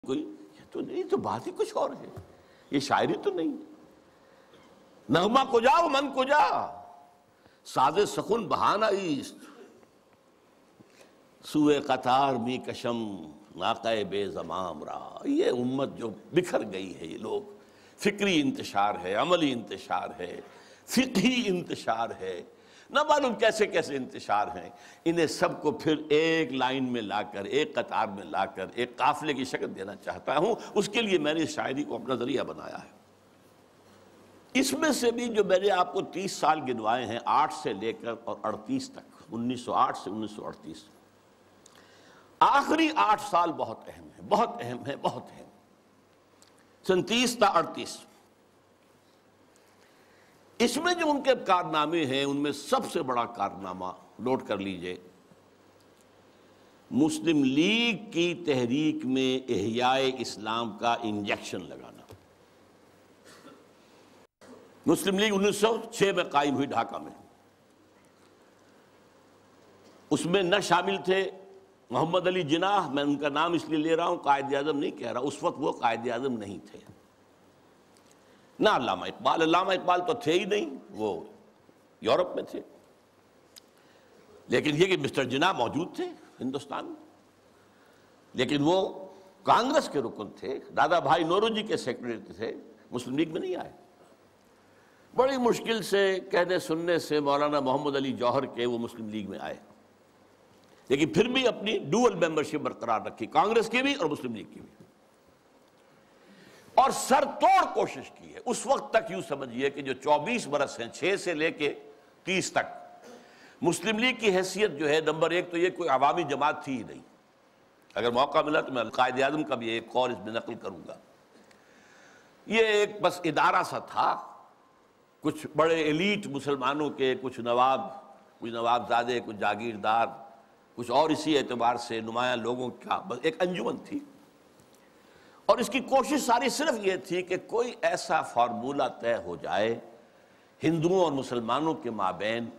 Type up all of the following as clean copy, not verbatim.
کوئی یہ تو بات ہی کچھ اور ہے، یہ شاعری تو نہیں. نغمہ کجا و من کجا، ساز سخن بہانہ ایست، سوئے قطار می کشم ناقہ بے زمام را. یہ امت جو بکھر گئی ہے، یہ لوگ، فکری انتشار ہے، عملی انتشار ہے، فقہی انتشار ہے، نہ معلوم کیسے کیسے انتشار ہیں. انہیں سب کو پھر ایک لائن میں لا کر، ایک قطار میں لا کر ایک قافلے کی شکل دینا چاہتا ہوں. اس کے لیے میں نے اس شاعری کو اپنا ذریعہ بنایا ہے. اس میں سے بھی جو میں نے آپ کو 30 سال گنوائے ہیں، 8 سے لے کر اور 38 تک، 1908 سے 1938، آخری 8 سال بہت اہم ہیں، بہت اہم ہیں، بہت اہم. 37 تا 38، اس میں جو ان کے کارنامے ہیں، ان میں سب سے بڑا کارنامہ نوٹ کر لیجئے، مسلم لیگ کی تحریک میں احیاء اسلام کا انجیکشن لگانا. مسلم لیگ 1906 میں قائم ہوئی ڈھاکہ میں. اس میں نہ شامل تھے محمد علی جناح، میں ان کا نام اس لیے لے رہا ہوں، قائد اعظم نہیں کہہ رہا، اس وقت وہ قائد اعظم نہیں تھے. نہ علامہ اقبال، علامہ اقبال تو تھے ہی نہیں، وہ یورپ میں تھے. لیکن یہ کہ مسٹر جناح موجود تھے ہندوستان میں، لیکن وہ کانگریس کے رکن تھے، دادا بھائی نوروجی کے سیکرٹری تھے، مسلم لیگ میں نہیں آئے. بڑی مشکل سے کہنے سننے سے مولانا محمد علی جوہر کے وہ مسلم لیگ میں آئے، لیکن پھر بھی اپنی ڈوئل ممبرشپ برقرار رکھی، کانگریس کی بھی اور مسلم لیگ کی بھی، اور سر توڑ کوشش کی ہے. اس وقت تک یوں سمجھیے کہ جو 24 برس ہیں، 6 سے لے کے 30 تک، مسلم لیگ کی حیثیت جو ہے، نمبر 1 تو یہ کوئی عوامی جماعت تھی ہی نہیں. اگر موقع ملا تو میں قائد اعظم کا بھی ایک قول اس میں نقل کروں گا. یہ ایک بس ادارہ سا تھا، کچھ بڑے ایلیٹ مسلمانوں کے، کچھ نوابزادے، کچھ جاگیردار، کچھ اور اسی اعتبار سے نمایاں لوگوں کا بس ایک انجمن تھی. اور اس کی کوشش ساری صرف یہ تھی کہ کوئی ایسا فارمولہ طے ہو جائے ہندوؤں اور مسلمانوں کے مابین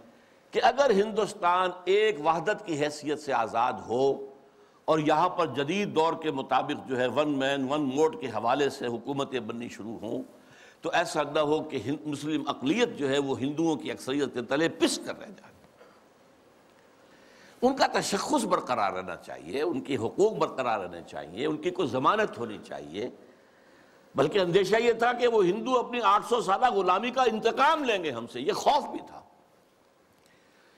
کہ اگر ہندوستان ایک وحدت کی حیثیت سے آزاد ہو اور یہاں پر جدید دور کے مطابق جو ہے ون مین ون ووٹ کے حوالے سے حکومتیں بننی شروع ہوں، تو ایسا نہ ہو کہ مسلم اقلیت جو ہے وہ ہندوؤں کی اکثریت کے تلے پس کر رہ جائے. ان کا تشخص برقرار رہنا چاہیے، ان کی حقوق برقرار رہنے چاہیے، ان کی کوئی ضمانت ہونی چاہیے. بلکہ اندیشہ یہ تھا کہ وہ ہندو اپنی 800 سالہ غلامی کا انتقام لیں گے ہم سے، یہ خوف بھی تھا.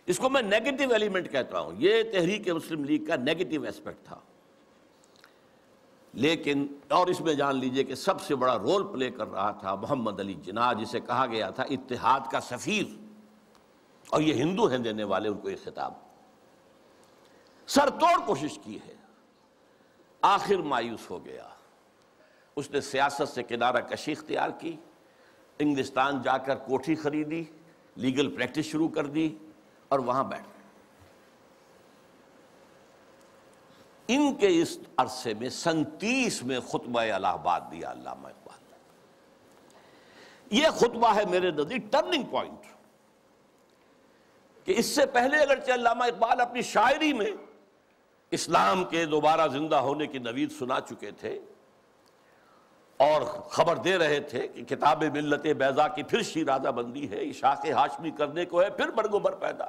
اس کو میں نیگیٹو ایلیمنٹ کہتا ہوں، یہ تحریک مسلم لیگ کا نیگیٹو ایسپیکٹ تھا. لیکن اور اس میں جان لیجئے کہ سب سے بڑا رول پلے کر رہا تھا محمد علی جناح، جسے کہا گیا تھا اتحاد کا سفیر، اور یہ ہندو ہیں دینے والے ان کو یہ خطاب. سر توڑ کوشش کی ہے، آخر مایوس ہو گیا. اس نے سیاست سے کنارہ کشی اختیار کی، انگلستان جا کر کوٹھی خریدی، لیگل پریکٹس شروع کر دی اور وہاں بیٹھ گئے. ان کے اس عرصے میں 37 میں خطبہ الہ آباد دیا علامہ اقبال نے. یہ خطبہ ہے میرے نزدیک ٹرننگ پوائنٹ، کہ اس سے پہلے اگرچہ علامہ اقبال اپنی شاعری میں اسلام کے دوبارہ زندہ ہونے کی نوید سنا چکے تھے اور خبر دے رہے تھے کہ کتاب ملت بیضا کی پھر شیرازہ بندی ہے، شاخ ہاشمی کرنے کو ہے پھر برگ و بر پیدا،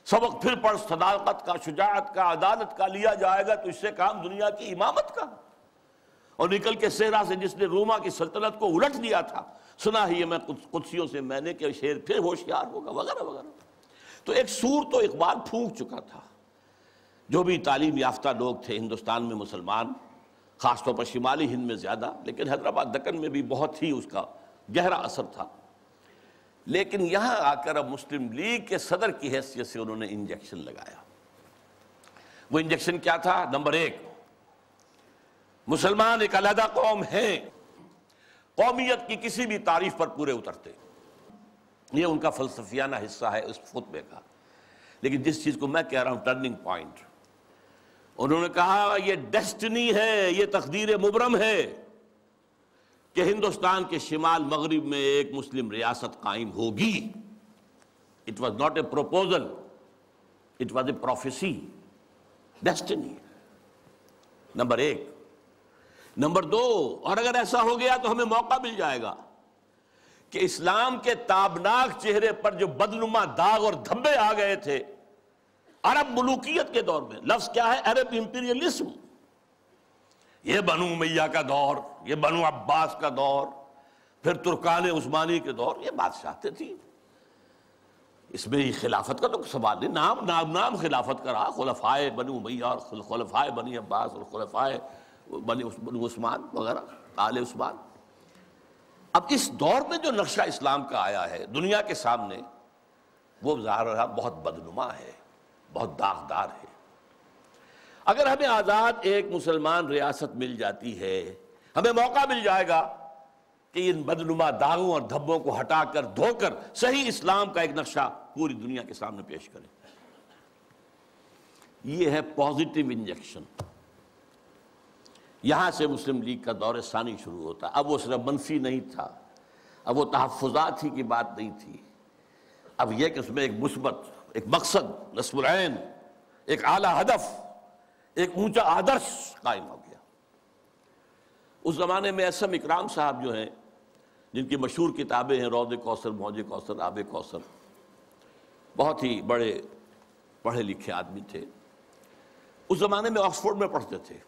سبق پھر پڑھ صداقت کا، شجاعت کا، عدالت کا، لیا جائے گا تو اس سے کام دنیا کی امامت کا، اور نکل کے صحرا سے جس نے روما کی سلطنت کو الٹ دیا تھا، سنا ہی ہے میں قدسیوں سے میں نے کہ شیر پھر ہوشیار ہوگا، وغیرہ وغیرہ. تو ایک سور تو اقبال پھونک چکا تھا. جو بھی تعلیم یافتہ لوگ تھے ہندوستان میں مسلمان، خاص طور پر شمالی ہند میں زیادہ، لیکن حیدرآباد دکن میں بھی بہت ہی اس کا گہرا اثر تھا. لیکن یہاں آ کر اب مسلم لیگ کے صدر کی حیثیت سے انہوں نے انجیکشن لگایا. وہ انجیکشن کیا تھا؟ نمبر 1، مسلمان ایک علیحدہ قوم ہیں، قومیت کی کسی بھی تعریف پر پورے اترتے. یہ ان کا فلسفیانہ حصہ ہے اس خطبے کا. لیکن جس چیز کو میں کہہ رہا ہوں ٹرننگ پوائنٹ، انہوں نے کہا یہ ڈیسٹنی ہے، یہ تقدیر مبرم ہے کہ ہندوستان کے شمال مغرب میں ایک مسلم ریاست قائم ہوگی. It was not a proposal, it was a prophecy, destiny. Number 1. Number دو، اور اگر ایسا ہو گیا تو ہمیں موقع مل جائے گا کہ اسلام کے تابناک چہرے پر جو بدنما داغ اور دھبے آ گئے تھے عرب ملوکیت کے دور میں، لفظ کیا ہے؟ عرب امپیریلزم، یہ بنو امیہ کا دور، یہ بنو عباس کا دور، پھر ترکان عثمانی کے دور، یہ بادشاہتیں تھیں، اس میں خلافت کا تو سوال نہیں، نام خلافت کا رہا، خلفائے بنو امیہ اور خلفائے بنی عباس اور خلفائے بنو عثمان وغیرہ، آل عثمان۔ اب اس دور میں جو نقشہ اسلام کا آیا ہے دنیا کے سامنے، وہ ظاہر رہا بہت بدنما ہے، بہت داغدار ہے۔ اگر ہمیں آزاد ایک مسلمان ریاست مل جاتی ہے، ہمیں موقع مل جائے گا کہ ان بدنما داغوں اور دھبوں کو ہٹا کر دھو کر صحیح اسلام کا ایک نقشہ پوری دنیا کے سامنے پیش کریں۔ یہ ہے پازیٹیو انجیکشن۔ یہاں سے مسلم لیگ کا دور ثانی شروع ہوتا ہے۔ اب وہ صرف منفی نہیں تھا، اب وہ تحفظات ہی کی بات نہیں تھی، اب یہ کہ اس میں ایک مثبت، ایک مقصد، نصب العین، ایک اعلیٰ ہدف، ایک اونچا آدرش قائم ہو گیا۔ اس زمانے میں اسم اکرام صاحب جو ہیں، جن کی مشہور کتابیں ہیں روض کوثر، موج کوثر، آب کوثر، بہت ہی بڑے پڑھے لکھے آدمی تھے، اس زمانے میں آکسفورڈ میں پڑھتے تھے۔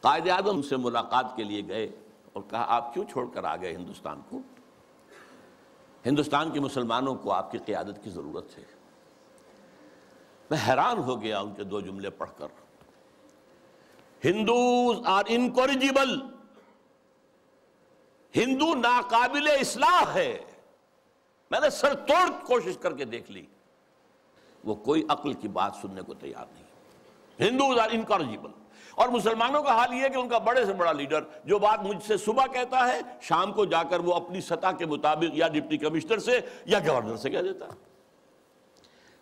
قائد اعظم سے ملاقات کے لیے گئے اور کہا آپ کیوں چھوڑ کر آ گئے ہندوستان کو؟ ہندوستان کے مسلمانوں کو آپ کی قیادت کی ضرورت ہے۔ میں حیران ہو گیا ان کے دو جملے پڑھ کر، ہندوز آر انکورجیبل، ہندو ناقابل اصلاح ہے۔ میں نے سر توڑ کوشش کر کے دیکھ لی، وہ کوئی عقل کی بات سننے کو تیار نہیں۔ ہندوز آر انکورجیبل۔ اور مسلمانوں کا حال یہ ہے کہ ان کا بڑے سے بڑا لیڈر جو بات مجھ سے صبح کہتا ہے، شام کو جا کر وہ اپنی سطح کے مطابق یا ڈپٹی کمشنر سے یا گورنر سے کہہ دیتا ہے۔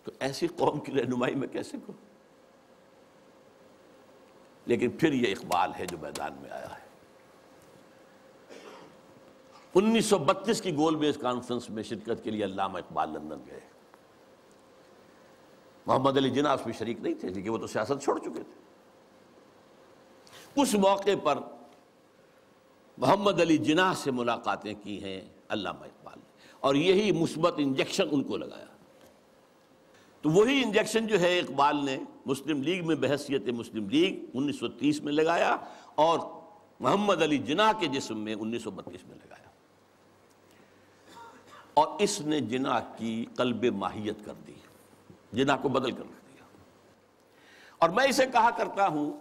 تو ایسی قوم کی رہنمائی میں کیسے کو؟ لیکن پھر یہ اقبال ہے جو میدان میں آیا ہے۔ 1932 کی گول بیس کانفرنس میں شرکت کے لیے علامہ اقبال لندن گئے۔ محمد علی جناح اس میں شریک نہیں تھے کیونکہ وہ تو سیاست چھوڑ چکے تھے۔ اس موقع پر محمد علی جناح سے ملاقاتیں کی ہیں علامہ اقبال نے، اور یہی مثبت انجیکشن ان کو لگایا۔ تو وہی انجیکشن جو ہے اقبال نے مسلم لیگ میں بحیثیت مسلم لیگ 1930 میں لگایا، اور محمد علی جناح کے جسم میں 1932 میں لگایا، اور اس نے جناح کی قلب ماہیت کر دی، جناح کو بدل کر رکھ دیا۔ اور میں اسے کہا کرتا ہوں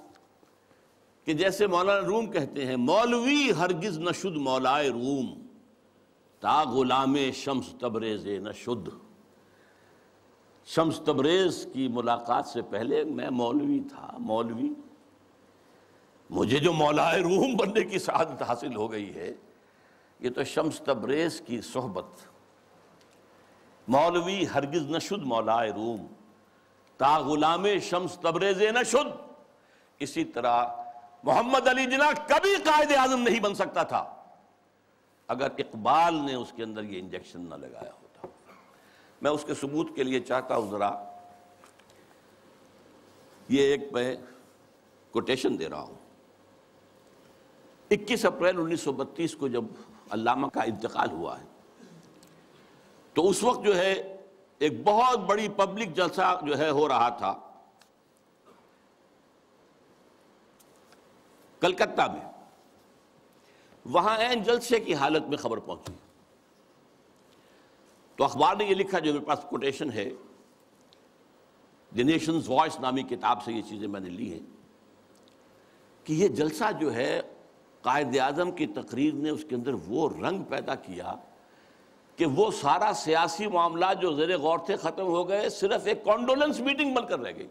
کہ جیسے مولانا روم کہتے ہیں، مولوی ہرگز نہ شد مولائے روم، تا غلام شمس تبریز نہ شد۔ شمس تبریز کی ملاقات سے پہلے میں مولوی تھا، مولوی، مجھے جو مولائے روم بننے کی سعادت حاصل ہو گئی ہے، یہ تو شمس تبریز کی صحبت۔ مولوی ہرگز نہ شد مولائے روم، تا غلام شمس تبریز نہ شد۔ اسی طرح محمد علی جناح کبھی قائد اعظم نہیں بن سکتا تھا اگر اقبال نے اس کے اندر یہ انجیکشن نہ لگایا ہوتا۔ میں اس کے ثبوت کے لیے چاہتا ہوں ذرا یہ ایک میں کوٹیشن دے رہا ہوں۔ 21 اپریل 1932 کو جب علامہ کا انتقال ہوا ہے تو اس وقت جو ہے ایک بہت بڑی پبلک جلسہ جو ہے ہو رہا تھا کلکتہ میں۔ وہاں عین جلسے کی حالت میں خبر پہنچی تو اخبار نے یہ لکھا، جو میرے پاس کوٹیشن ہے، دی نیشنز وائس نامی کتاب سے یہ چیزیں میں نے لی ہیں، کہ یہ جلسہ جو ہے قائد اعظم کی تقریر نے اس کے اندر وہ رنگ پیدا کیا کہ وہ سارا سیاسی معاملات جو زیر غور تھے ختم ہو گئے، صرف ایک کانڈولنس میٹنگ بن کر رہ گئی۔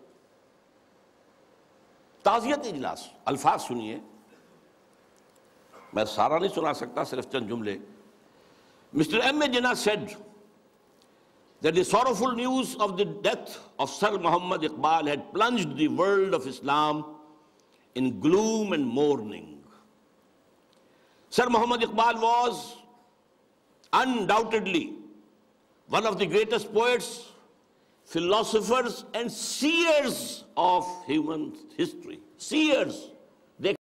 تعزیت اجلاس، الفاظ سنیے، میں سارا نہیں سنا سکتا، صرف چند جملے۔ Mr. M. A. Jinnah said that the sorrowful news of the death of Sir Muhammad Iqbal had plunged the world of Islam in gloom and mourning. Sir Muhammad Iqbal was undoubtedly one of the greatest poets, philosophers and seers of human history. Seers, دیکھ